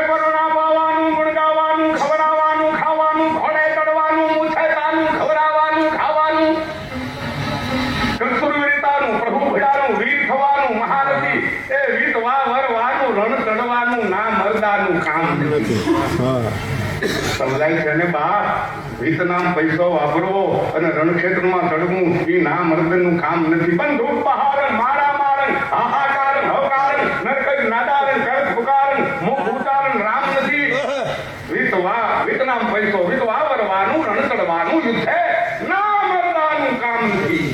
કરુણા પાવાનું, ગુણગાવાનું, ખવડાવવાનું, ખાવાનું, ઘોડે ચડવાનું, મૂછે તાનું, ખવડાવવાનું, ખાવાનું, કસ્તુરવીરતાનું, પ્રભુ ભીડાનું, વીર થવાનું, મહારથી એ વીતવા વરવાનું, રણ ચડવાનું, ના મરદાનું કામ નથી. સમજાય છે ને બા? વિતનામ પૈસો વાપરવો અને રણક્ષેત્રમાં ચડવું એ ના મર્દનું કામ નથી. બંદૂક બહારણ, મારા મારણ, હાહાકારણ, હવકારણ, નરકજ નાદારણ, કરત પુકારણ, મુખ ઉચ્ચારણ રામ નથી. વિતનામ પૈસો વિતવા વરવાનું, રણ ચડવાનું યુદ્ધે ના મર્દાનું કામ નથી.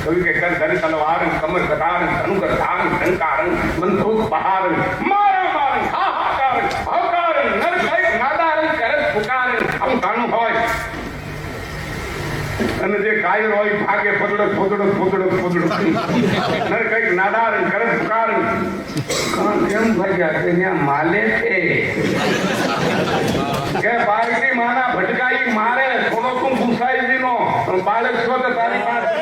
કવિ કે કર ધર તલવારણ, કમર કટારણ, ધનુકર ધારણ, ટંકારણ, બંદૂક બહારણ, મારા મારણ, હાહાકારણ, હવકારણ, નરકજ નાદારણ, કરત પુકારણ. આવું કાનું હોય અને જે કાયર હોય ભાગે ફોદડો ફોદડો ફોદડો ફોદડો નર કઈક નાદારણ કરે પુકારણ. કેમ ભાગ્યા કે ત્યાં માલે છે કે બાળકી માના ભટકાઈ મારે થોડો તું ગુસાઈ દીનો બાળક છો તો તારી પાસે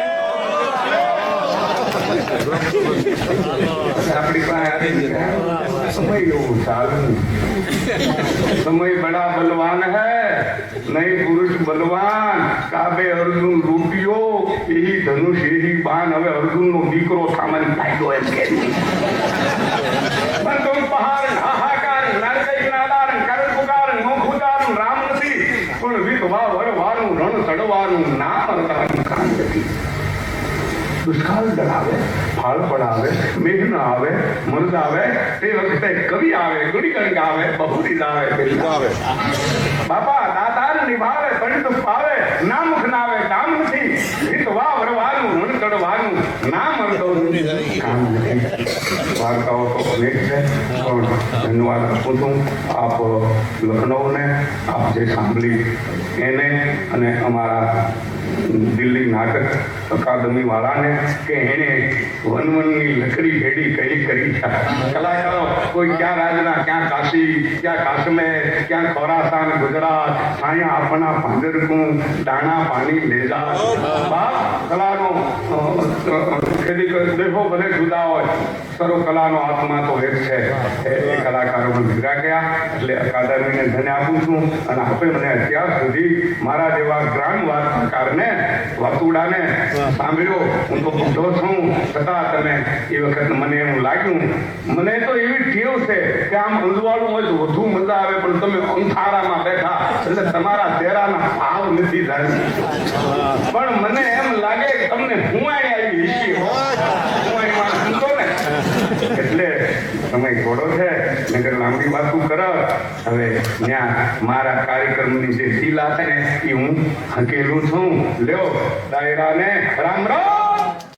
આપણી પાસે સમય એવું ચાલુ. समय बड़ा बलवान है, नहीं पुरुष बलवान. काबे अर्जुन रूपियो, यही धनुष यही बाण. હવે અર્જુન નો દીકરો સામાન ફાયદો એમ કે બંદૂક પહારણ, હાહાકાર, નરકઈ નાદારણ, કરત પુકારણ, મુખ ઉચ્ચારણ રામ નથી. પણ વિધવા વરવાનું, રણ ચડવાનું, ના મરદાનું કામ નથી. દુષ્કાળ ડરાવે, ફાળ પડાવે, મેઘ ન આવે, મર્દ આવે, તે વખતે કવિ આવે, ગુણી ગાવે, બહુરી આવે. બાપા દાતાર નિભાવે, પંડિત પાવે, ના મુખ ના આવે, કામ નથી. વિધવા વરવાનું, રણ ચડવાનું, ના મરદોનું કામ નથી. વાર્તાઓ તો અનેક છે, પણ ધન્યવાદ આપું છું આપ લખનૌને, આપ જે સાંભળી એને, અને અમારા દિલ્હી નાટક અકાદમી વાળાને કે એને વનવનની લકડી ભેડી કઈ કરી છે. કલાકારો કોઈ ક્યાં રાજના, ક્યાં કાશી, ક્યાં કાશ્મીર, ક્યાં ખોરાસાન ગુજરાત, અહીંયા આપણા પાંદરકું દાણા પાણી લેજા. બાપ કલાનો દેખો ભલે જુદા હોય, સર્વ કલાનો આત્મા તો એક છે. એ કલાકારોને ભેગા ગયા એટલે અકાદમીને ધન્ય આપું છું. અને આપણે મને અત્યાર સુધી મારા જેવા ગ્રામ વાર્તાકારને વાતુડાને સાંભળ્યો. હું તો બુઢો છું, છતાં તમે એ વખત મને એવું લાગ્યું, મને તો એવી ટેવ છે કે આમ અંજવાળું હોય તો વધુ મજા આવે, પણ તમે અંધારામાં બેઠા એટલે તમારા ચહેરાના ભાવ નથી થાય. પણ મને એમ લાગે કે તમને હું આવી ને એટલે સમય થોડો છે, નગર લાંબી વાતું કરો. હવે ત્યાં મારા કાર્યક્રમની જે શીલા છે ને એ હું હકેલું છું. લ્યો ડાયરાને રામ રામ.